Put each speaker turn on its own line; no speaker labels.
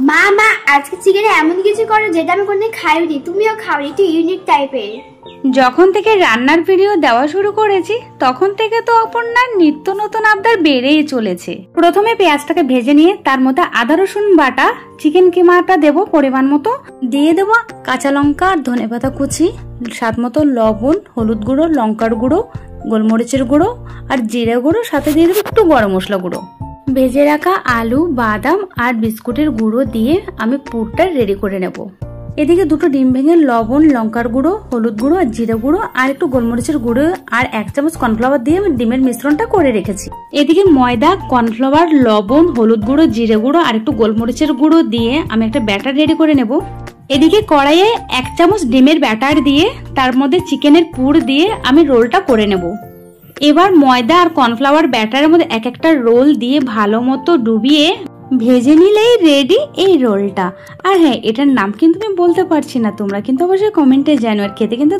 মা মা আজকে চিকেনে এমন কিছু করো যেটা আমি কোনদিন খাইনি, তুমিও খাও, একটু ইউনিক টাইপের।
যখন থেকে রান্নার ভিডিও দেওয়া শুরু করেছি তখন থেকে তো অপর্ণার নিত্য নতুন আবদার বেড়েই চলেছে। প্রথমে পেঁয়াজটাকে ভেজে নিয়ে তার মধ্যে আদা রসুন বাটা, চিকেন কিমাটা দেব পরিমাণ মতো, দিয়ে দেবো কাঁচা লঙ্কা আর ধনেপাতা কুচি, স্বাদ মতো লবণ, হলুদ গুঁড়ো, লঙ্কার গুঁড়ো, গোলমরিচের গুঁড়ো আর জিরে গুঁড়ো, সাথে দিয়ে দেবো একটু গরম মশলা গুঁড়ো। ভেজে রাখা আলু, বাদাম আর বিস্কুটের গুঁড়ো দিয়ে আমি পুরটা রেডি করে নেব। এদিকে দুটো ডিম ভেঙে লবণ, লঙ্কার গুঁড়ো, হলুদ গুঁড়ো আর জিরে গুঁড়ো আর একটু গোলমরিচের গুঁড়ো আর 1 চামচ কর্নফ্লাওয়ার দিয়ে আমি ডিমের মিশ্রণটা করে রেখেছি। এদিকে ময়দা, কর্নফ্লাওয়ার, লবণ, হলুদ গুঁড়ো, জিরে গুঁড়ো আর একটু গোলমরিচের গুঁড়ো দিয়ে আমি একটা ব্যাটার রেডি করে নেব। এদিকে কড়াইয়ে 1 চামচ ডিমের ব্যাটার দিয়ে তার মধ্যে চিকেনের পুর দিয়ে আমি রোলটা করে নেব। এবার ময়দা আর কর্নফ্লাওয়ার ব্যাটারের মধ্যে এক একটা রোল দিয়ে ভালো মতো ডুবিয়ে ভেজে নিলেই রেডি এই রোলটা। আর হ্যাঁ, এটার নাম কিন্তু আমি বলতে পারছি না, তোমরা কিন্তু অবশ্যই কমেন্টে জানো। আর খেতে কিন্তু